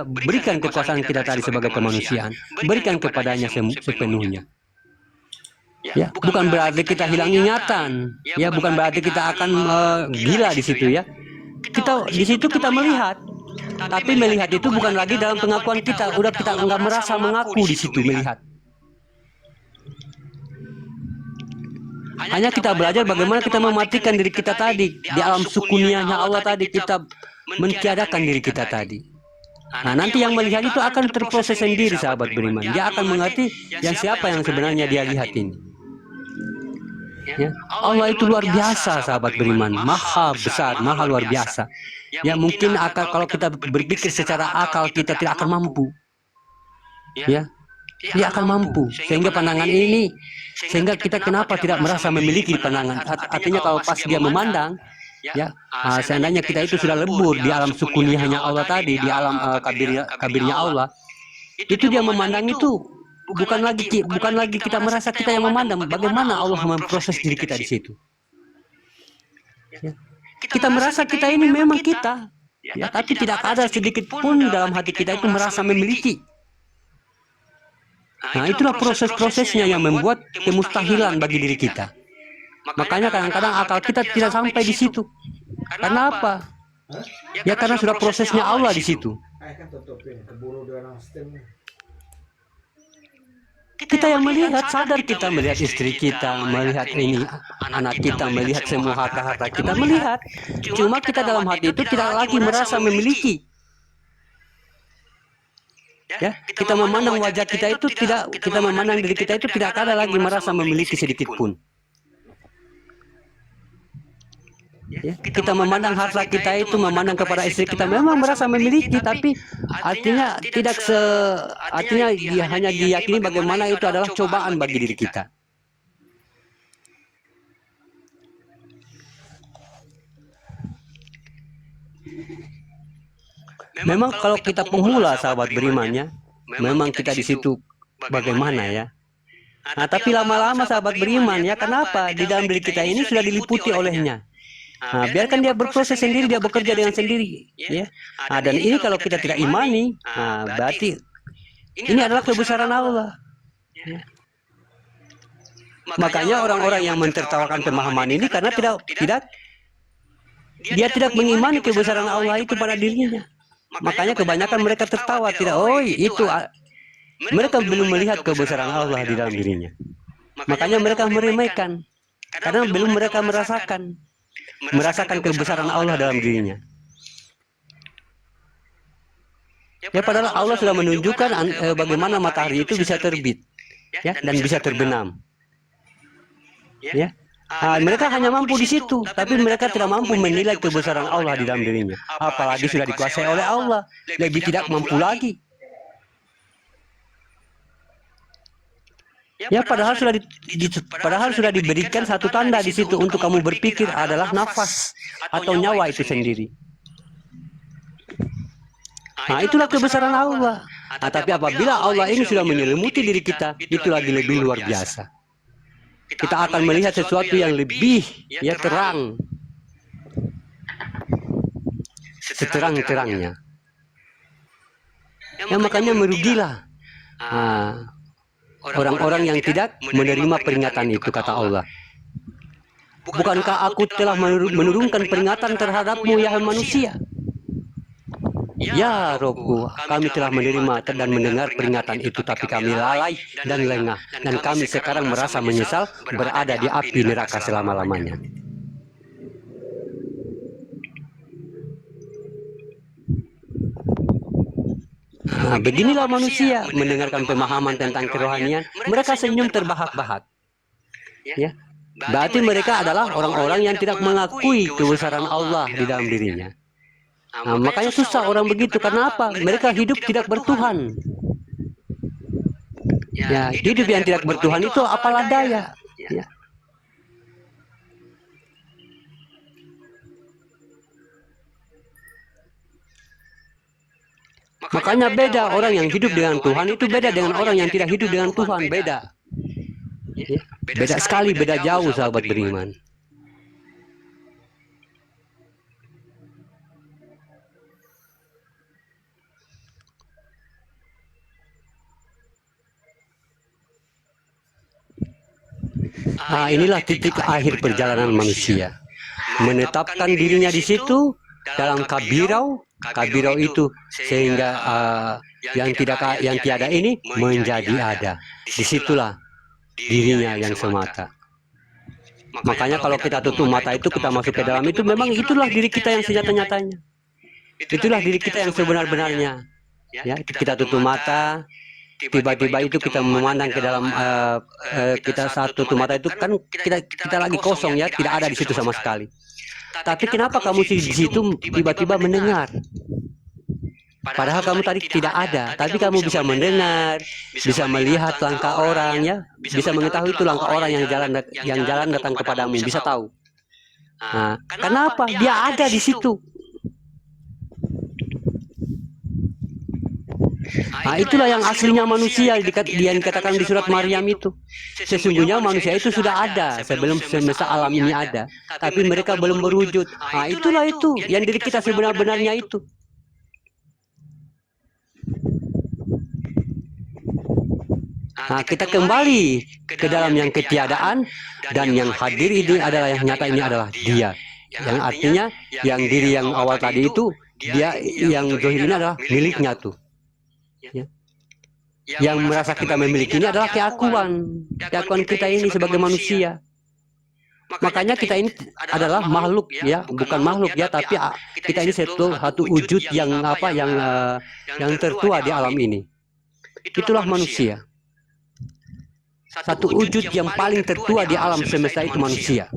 berikan kekuasaan kita tadi sebagai kemanusiaan, berikan kepadanya sepenuhnya. Ya, bukan berarti kita hilang ingatan, ya, bukan berarti kita akan gila di situ ya. Kita di situ kita melihat, tapi melihat itu bukan lagi dalam pengakuan kita, udah kita nggak merasa mengaku di situ melihat. Hanya kita belajar bagaimana kita mematikan diri kita tadi. Di alam sukunianya Allah tadi kita mentiadakan diri kita tadi. Nah, nanti yang melihat itu akan terproses sendiri sahabat beriman. Dia akan mengerti yang siapa yang sebenarnya dia lihat ini. Ya, Allah itu luar biasa sahabat beriman. Maha besar, maha luar biasa. Ya, mungkin kalau kita berpikir secara akal kita tidak akan mampu. Ya, dia akan mampu. Sehingga pandangan ini, sehingga kita kenapa tidak merasa memiliki pandangan. Artinya kalau pas dia memandang, ya, seandainya kita itu sudah lebur di alam sukuniahnya Allah tadi, di alam kabirnya Allah, itu dia memandang itu bukan lagi kita merasa kita yang memandang. Bagaimana Allah memproses diri kita di situ. Ya. Kita merasa kita ini memang kita, ya, tapi tidak ada sedikit pun dalam hati kita itu merasa memiliki. Nah, itulah proses-prosesnya yang membuat kemustahilan bagi diri kita. Makanya kadang-kadang akal kita tidak sampai di situ. Karena apa? Ya karena sudah prosesnya Allah di situ. Kita yang melihat, sadar kita melihat istri kita, melihat ini anak kita, melihat semua harta-harta kita, melihat. Cuma kita dalam hati itu tidak lagi merasa memiliki. Ya, kita memandang wajah kita itu tidak, kita memandang diri kita itu tidak ada lagi merasa memiliki sedikit pun. Ya, kita memandang harta kita itu, memandang kepada istri kita memang merasa memiliki, tapi artinya tidak artinya dia hanya diyakini bagaimana itu adalah cobaan bagi diri kita. Memang kalau kita pemula sahabat berimannya, memang kita di situ bagaimana ya. Nah, tapi lama-lama sahabat beriman ya, kenapa? Di dalam diri kita ini sudah diliputi olehnya. Nah, biarkan dia berproses sendiri, dia bekerja dengan sendiri, ya. Nah, dan ini kalau kita tidak imani, nah, berarti ini adalah kebesaran Allah. Ya. Makanya orang-orang yang mentertawakan pemahaman ini karena dia tidak mengimani kebesaran Allah itu pada dirinya. Makanya kebanyakan mereka tertawa, mereka belum melihat kebesaran Allah di dalam dirinya. Makanya mereka meremehkan karena belum mereka merasakan kebesaran Allah dalam dirinya. Ya, padahal Allah sudah menunjukkan bagaimana matahari itu bisa terbit, ya, dan bisa terbenam. Ya, mereka hanya mampu di situ, tapi mereka tidak mampu menilai kebesaran Allah di dalam dirinya. Apalagi sudah dikuasai oleh Allah, lebih tidak mampu lagi. Ya, padahal sudah diberikan satu tanda di situ untuk kamu berpikir adalah nafas atau nyawa itu sendiri. Nah, itulah kebesaran Allah. Nah, tapi apabila Allah ini sudah menyelimuti diri kita, itu lagi lebih luar biasa. Kita akan melihat sesuatu yang lebih terang, seterang-terangnya. Ya, makanya merugilah orang-orang yang tidak menerima peringatan itu, kata Allah. Bukankah aku telah menurunkan peringatan terhadapmu, ya manusia? Ya Robku, kami telah menerima dan mendengar peringatan itu, tapi kami lalai dan lengah, dan kami sekarang merasa menyesal berada di api neraka selama-lamanya. Nah, beginilah manusia mendengarkan pemahaman tentang kerohanian, mereka senyum terbahak-bahak. Ya, berarti mereka adalah orang-orang yang tidak mengakui kebesaran Allah di dalam dirinya. Nah, makanya susah orang begitu. Karena apa? Mereka hidup tidak bertuhan. Ya, hidup yang tidak bertuhan itu apalah daya. Ya. Makanya beda, orang yang hidup dengan Tuhan itu beda dengan orang yang tidak hidup dengan Tuhan, beda. Ya. Beda sekali, beda jauh, sahabat beriman. Inilah titik akhir perjalanan manusia, menetapkan dirinya di situ dalam kabirau itu, sehingga yang tiada ini menjadi ada. Disitulah dirinya yang semata. Makanya kalau kita tutup mata itu, kita masuk ke dalam itu, memang itulah diri kita yang senyata-nyatanya. Itulah diri kita yang sebenar-benarnya. Ya, kita tutup mata, tiba-tiba itu kita memandang ke dalam kita saat tutup mata itu kan kita lagi kosong, ya, tidak ada di situ sama sekali. Tapi kenapa kamu di situ tiba-tiba mendengar? Padahal kamu tadi tidak ada, tapi kamu bisa mendengar, bisa melihat langkah orang, ya, bisa mengetahui itu langkah orang yang jalan datang kepadamu, bisa tahu. Nah, kenapa? Dia ada di situ. Nah, itulah yang aslinya manusia, yang dikatakan di surat Maryam itu. Sesungguhnya manusia itu sudah ada sebelum semesta alam ini ada, tapi mereka belum berwujud. Nah, itulah itu yang diri kita sebenar-benarnya itu. Nah, kita kembali ke dalam yang ketiadaan, dan yang hadir ini adalah yang nyata, ini adalah Dia. Yang artinya yang diri yang awal tadi itu, dia yang zahir ini adalah miliknya tuh. Ya. Yang merasa kita memiliki ini adalah keakuan kita ini sebagai manusia. Makanya kita ini adalah makhluk, ya, bukan makhluk, ya, tapi kita ini satu wujud yang tertua di alam ini. Itulah manusia. Satu wujud yang paling tertua di alam semesta itu manusia.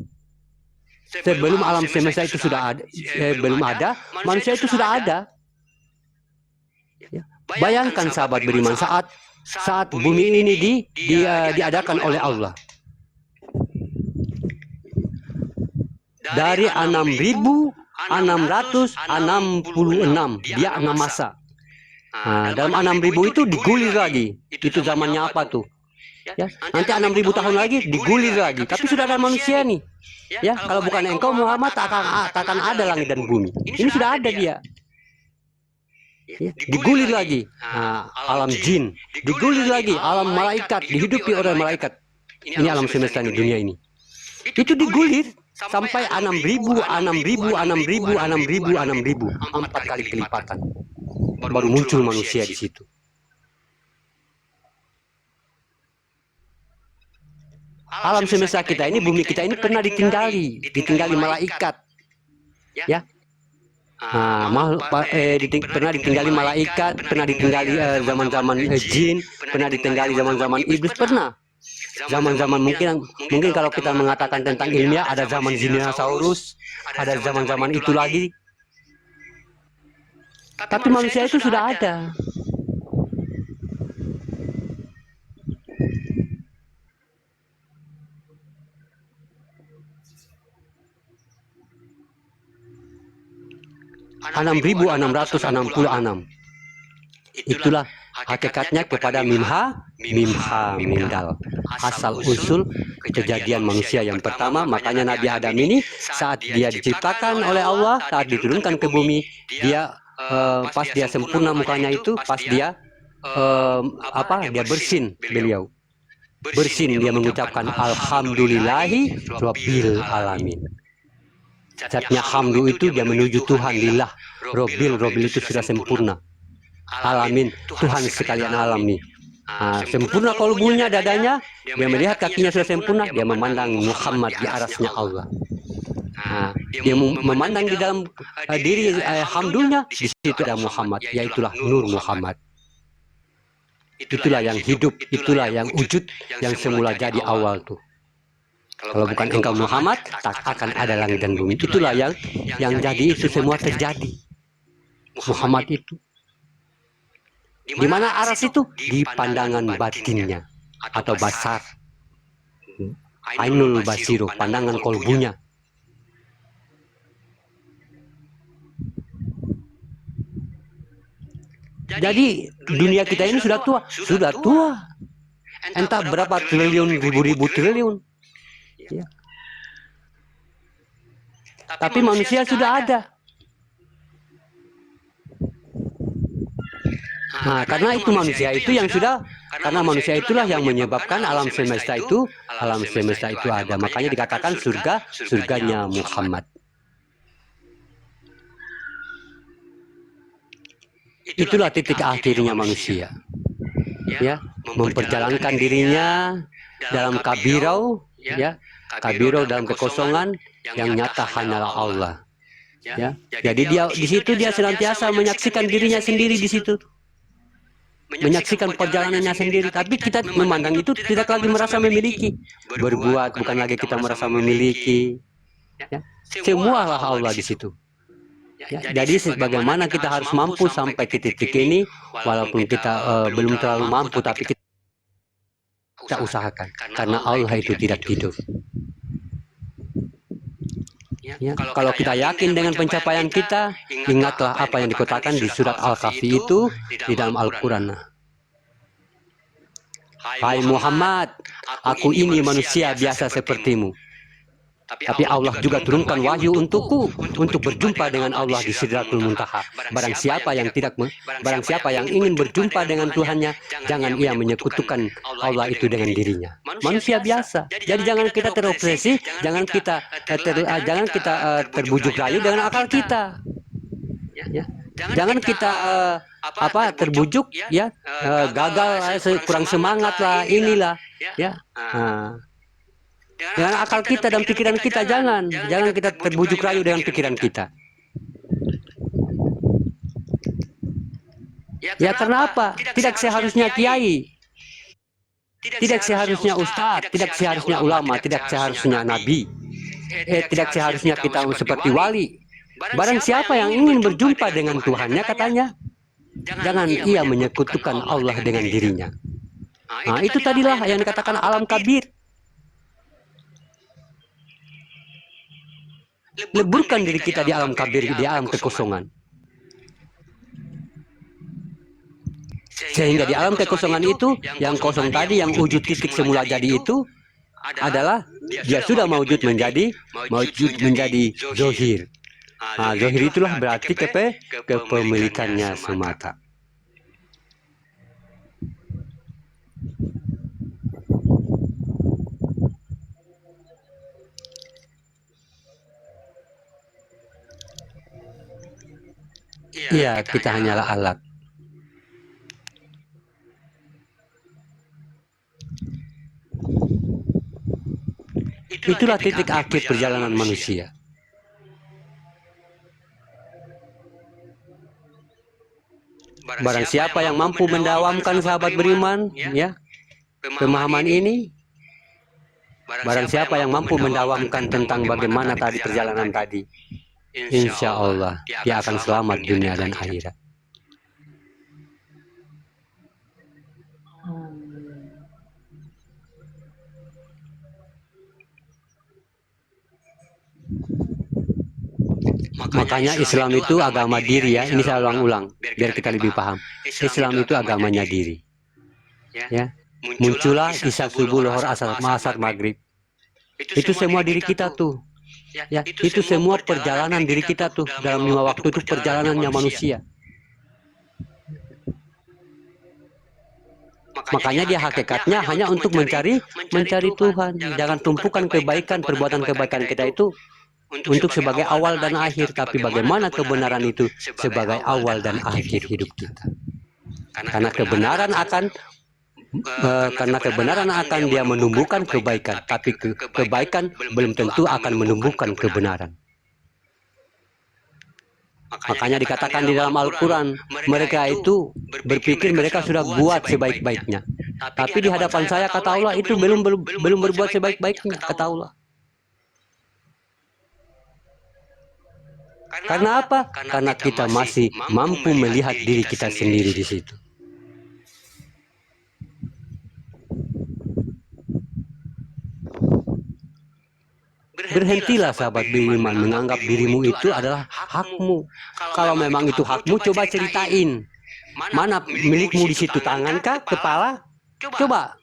Sebelum alam semesta itu sudah ada, belum ada, manusia itu sudah ada. Ya. Bayangkan sahabat beriman, saat bumi ini diadakan oleh Allah. Dari 6.666 dia 6 masa. Nah, dalam 6.000 itu digulir lagi. Itu zamannya apa tuh? Ya, nanti 6.000 tahun lagi digulir lagi. Tapi sudah ada manusia nih. Ya, kalau bukan engkau Muhammad tak akan ada langit dan bumi. Ini sudah ada dia. Ya, digulir lagi alam jin, digulir lagi alam malaikat, dihidupi oleh malaikat. Ini alam semesta ini, dunia ini. Itu digulir sampai 6.000, 6.000, 6.000, 6.000, 6.000, 4 kali kelipatan. Baru muncul manusia di situ. Alam semesta kita ini, bumi kita ini pernah ditinggali malaikat. Ya. Pernah ditinggali malaikat, pernah ditinggali zaman-zaman jin, pernah ditinggali zaman-zaman iblis, pernah. Zaman-zaman mungkin kalau kita mengatakan tentang ilmiah, ada zaman dinosaurus, ada zaman-zaman itu lagi. Tapi manusia itu sudah ada. Ribu 666. Itulah hakikatnya kepada mimha mindal, asal usul kejadian manusia yang pertama. Makanya Nabi Adam ini saat dia diciptakan oleh Allah, saat diturunkan ke bumi, dia pas dia sempurna mukanya itu, pas dia dia bersin, beliau bersin, dia mengucapkan alhamdulillahi rabbil alamin. Zatnya hamdu itu dia menuju Tuhan, lillah, robil itu sudah sempurna, alamin, Tuhan sekalian alam nih. Sempurna kolbunya, dadanya, dia melihat kakinya sudah sempurna, dia memandang Muhammad di arasnya Allah. Dia memandang di dalam diri hamdunya, di situ ada Muhammad, yaitulah Nur Muhammad. Itulah yang hidup, itulah yang wujud, yang semula jadi awal tuh. Kalau bukan engkau Muhammad, tak akan ada langit dan bumi. Itulah yang jadi, itu semua terjadi. Muhammad itu. Di mana aras itu? Di pandangan batinnya atau basar. Ainul basiru, pandangan kolbunya. Jadi dunia kita ini sudah tua. Entah berapa triliun, ribu triliun. Ya. Tapi manusia sudah ada. Karena itu manusia itu yang sudah, karena manusia itulah yang menyebabkan alam semesta itu ada. Makanya dikatakan surganya Muhammad. Itulah titik akhirnya manusia. Ya, memperjalankan dirinya dalam kabirau, ya, kabirau dalam kekosongan yang nyata hanyalah Allah. Ya, jadi dia di situ dia senantiasa menyaksikan dirinya sendiri di situ, menyaksikan perjalanannya sendiri. Tapi kita memandang itu tidak lagi merasa memiliki, berbuat bukan lagi kita merasa memiliki. Ya, semualah Allah di situ. Ya, jadi sebagaimana kita harus mampu sampai ke titik ini, walaupun kita belum terlalu mampu, tapi kita usahakan, karena Allah itu tidak tidur. Ya, kalau kita yakin dengan pencapaian kita, ingatlah apa yang dikatakan di surat Al-Kahfi itu di dalam Al-Quran. Hai Muhammad, aku ini manusia biasa sepertimu. Tapi Allah juga turunkan wahyu untukku untuk berjumpa dengan Allah di Sidratul Muntaha. Barang siapa yang ingin berjumpa dengan Tuhannya, jangan ia menyekutukan Allah itu dengan dirinya. Manusia biasa. Jadi jangan kita terobsesi, jangan kita terbujuk rayu dengan akal kita. Ya. Jangan kita terbujuk, ya, gagal, kurang semangat lah, inilah, ya. Dengan akal kita dan pikiran kita, jangan kita terbujuk rayu dengan pikiran kita. Ya, karena apa? Tidak seharusnya kiai, tidak seharusnya ustadz, tidak seharusnya ulama, tidak seharusnya nabi, tidak seharusnya kita seperti wali. Barang siapa yang ingin berjumpa dengan Tuhannya, katanya, jangan ia menyekutukan Allah dengan dirinya. Itu tadilah yang dikatakan alam kabir. Leburkan diri kita di alam kabir, di alam kekosongan. Sehingga di alam kekosongan itu, yang kosong tadi, yang wujud titik semula jadi itu, adalah dia sudah mewujud menjadi zohir. Zohir itulah berarti kepemilikannya semata. Iya, kita hanyalah alat. Itulah titik akhir perjalanan manusia. Barang siapa yang mampu mendawamkan sahabat beriman, ya, pemahaman ini, barang siapa yang mampu mendawamkan tentang bagaimana tadi perjalanan tadi, insya Allah dia akan selamat dunia dan akhirat. Makanya Islam itu agama diri ya. Ini saya ulang-ulang biar kita lebih paham. Islam itu agamanya diri. Ya. Muncullah isya subuh, lohor, asar, maghrib. Itu semua diri kita tuh. Ya, itu semua perjalanan diri kita tuh dalam 5 waktu itu perjalanannya manusia. Makanya dia hakikatnya hanya untuk mencari Tuhan. Jangan tumpukan kebaikan, perbuatan kebaikan kita itu untuk sebagai awal dan akhir, tapi bagaimana kebenaran itu sebagai awal dan akhir hidup kita. Karena kebenaran akan dia menumbuhkan kebaikan, tapi kebaikan belum tentu akan menumbuhkan kebenaran. Makanya dikatakan di dalam Al-Quran, mereka itu berpikir mereka sudah buat sebaik-baiknya, tapi di hadapan saya, kata Allah, itu belum berbuat sebaik-baiknya, kata Allah. Karena apa? Karena kita masih mampu melihat diri kita sendiri di situ. Berhentilah sahabat beriman menganggap dirimu itu adalah hakmu. Kalau memang itu hakmu, coba ceritain. Mana milikmu di situ? Tangan kah? Kepala? Coba.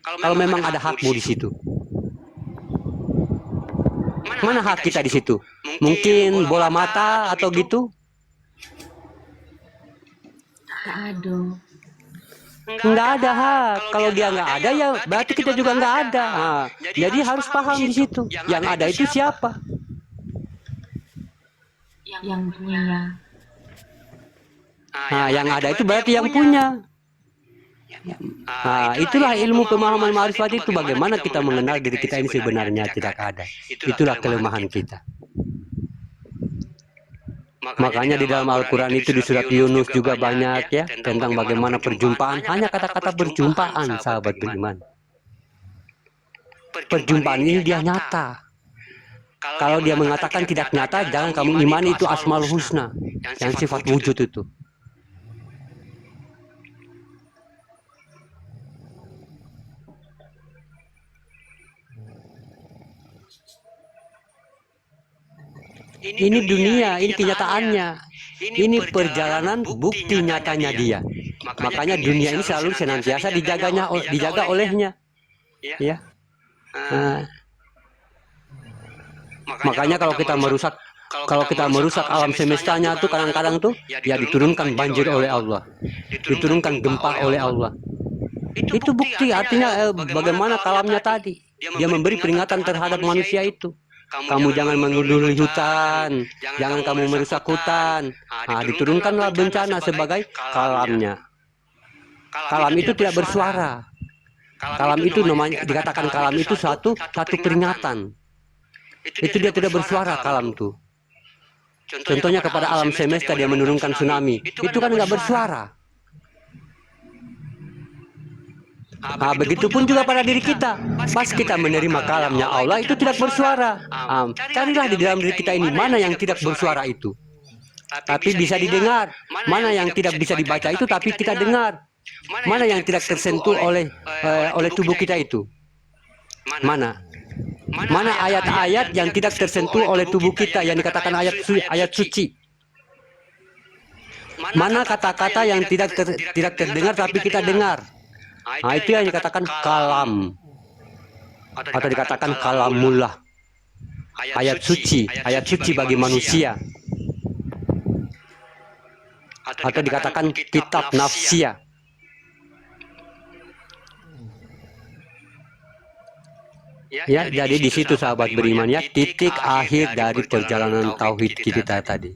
Kalau memang ada hakmu di situ. Mana hak kita di situ? Mungkin bola mata atau gitu? Tak ada. Nggak ada hak. Kalau dia nggak ada, ya berarti kita juga nggak ada. Nah, jadi harus paham di situ. Yang ada itu siapa? Yang punya. Nah, yang ada itu berarti yang punya. Nah, itulah ilmu pemahaman ma'rifat itu, bagaimana kita mengenal diri kita ini sebenarnya tidak ada. Itulah kelemahan kita. Makanya di dalam Al-Quran itu di surat Yunus juga banyak ya tentang bagaimana perjumpaan. Hanya kata-kata perjumpaan, sahabat beriman. Perjumpaan ini dia nyata. Kalau dia mengatakan tidak nyata, jangan kamu imani itu Asmaul Husna, yang sifat wujud itu. Ini dunia, ini kenyataannya. Ini perjalanan bukti nyatanya dia. Makanya dunia ini selalu senantiasa dijaga olehnya. Ya. Nah, makanya kalau kita merusak alam semestanya tuh kadang-kadang tuh ya diturunkan banjir oleh Allah. Diturunkan gempa oleh Allah. Itu bukti, artinya bagaimana kalamnya tadi. Dia memberi peringatan terhadap manusia itu. Kamu jangan mengunduli hutan, jangan kamu merusak hutan. Nah, diturunkanlah bencana sebagai kalamnya. Kalam itu tidak bersuara. Kalam itu namanya, dikatakan kalam itu satu peringatan. Itu dia tidak bersuara, kalam itu. Contohnya kepada alam semesta dia menurunkan tsunami. Itu kan nggak bersuara. Nah, begitupun juga pada diri kita. Pas kita menerima kalamnya Allah itu tidak bersuara. Carilah di dalam diri kita ini mana yang tidak bersuara itu, tapi bisa didengar. Mana yang tidak bisa dibaca itu, tapi kita dengar. Mana yang tidak tersentuh oleh tubuh kita itu. Mana ayat-ayat yang tidak tersentuh oleh tubuh kita, yang dikatakan ayat suci. Mana kata-kata yang tidak terdengar tapi kita dengar. Nah, itu yang dikatakan kalam, atau dikatakan kalamullah, ayat suci bagi manusia, atau dikatakan kitab nafsiyah. Ya, jadi di situ sahabat beriman ya, titik akhir dari perjalanan tauhid kita tadi.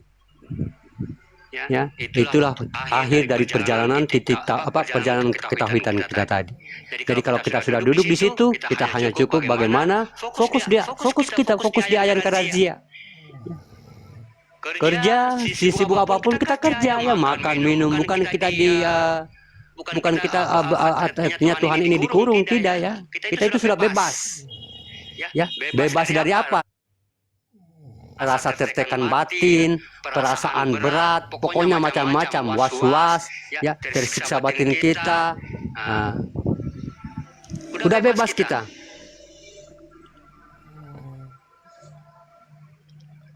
Ya, itulah akhir dari perjalanan perjalanan ketahuan kita tadi. Jadi kalau kita sudah duduk di situ, kita hanya cukup bagaimana fokus di ayan karazia. Kerja, sibuk apapun kita kerja, ya makan minum, bukan kita artinya Tuhan ini dikurung, tidak ya. Kita itu sudah bebas. Ya, bebas dari apa? Rasa tertekan batin, perasaan berat, pokoknya macam-macam, was-was, ya, tersiksa batin kita. Udah bebas kita.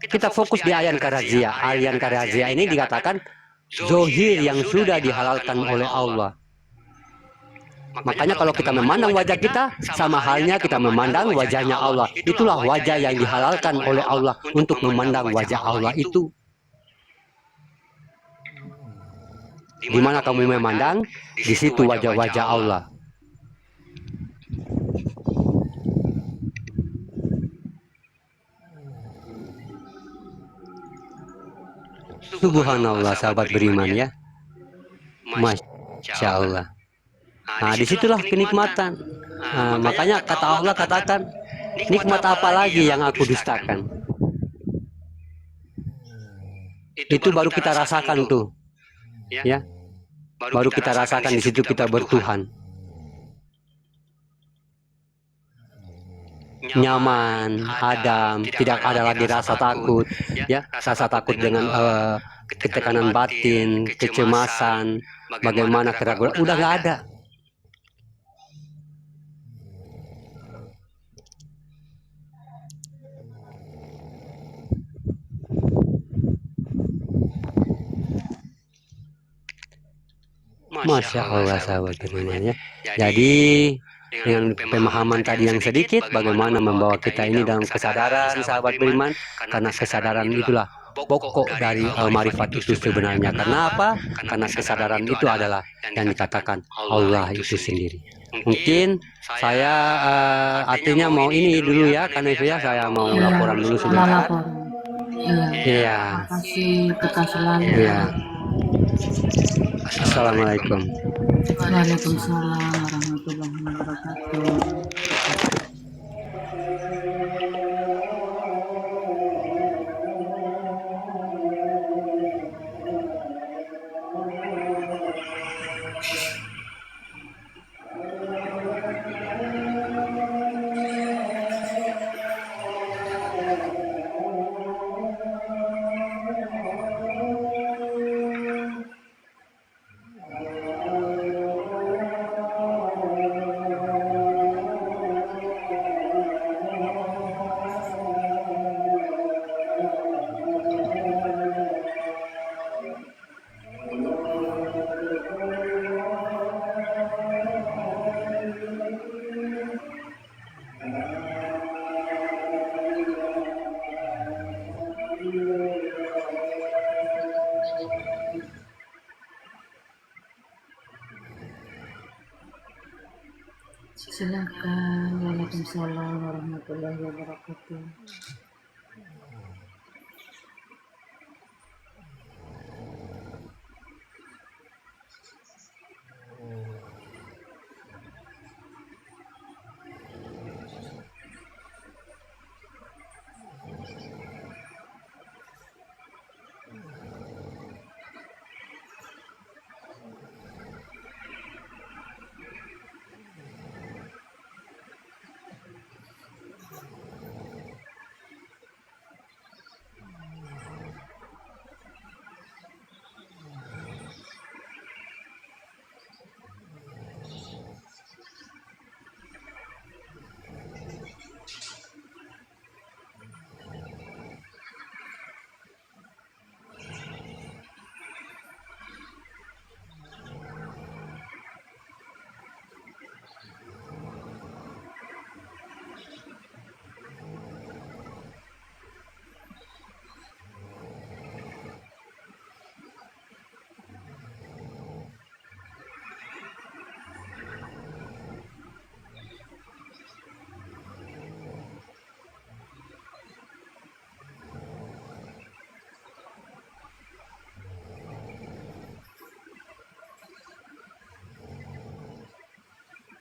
Kita fokus di ayan karazia. Ayan karazia ini dikatakan zohir yang sudah dihalalkan oleh Allah. Makanya kalau kita memandang wajah kita, sama halnya kita memandang wajahnya Allah. Itulah wajah yang dihalalkan oleh Allah untuk memandang wajah Allah itu. Di mana kamu memandang, di situ wajah-wajah Allah. Subhanallah, sahabat beriman ya. Masya Allah. Nah, disitulah kenikmatan. Makanya kata Allah katakan, nikmat apa lagi yang aku dustakan? Itu baru kita rasakan tuh, ya. Baru kita rasakan di situ kita bertuhan. Nyaman, adem, tidak ada lagi rasa takut, ya. Rasa takut dengan ketekanan batin, kecemasan, bagaimana keraguan, udah nggak ada. Masya Allah, sahabat beriman ya. Jadi dengan pemahaman tadi yang sedikit, bagaimana membawa kita ini dalam kesadaran, sahabat beriman, karena kesadaran itulah pokok dari marifat itu sebenarnya. Karena apa? Karena kesadaran itu adalah yang dikatakan Allah itu sendiri. Mungkin saya artinya mau ini dulu ya, karena itu ya saya mau laporan dulu sebentar. Lapor. Iya. Kasih kita selalu. Iya. Assalamualaikum. Waalaikumsalam warahmatullahi wabarakatuh. Silakan. Waalaikumsalam warahmatullahi wabarakatuh.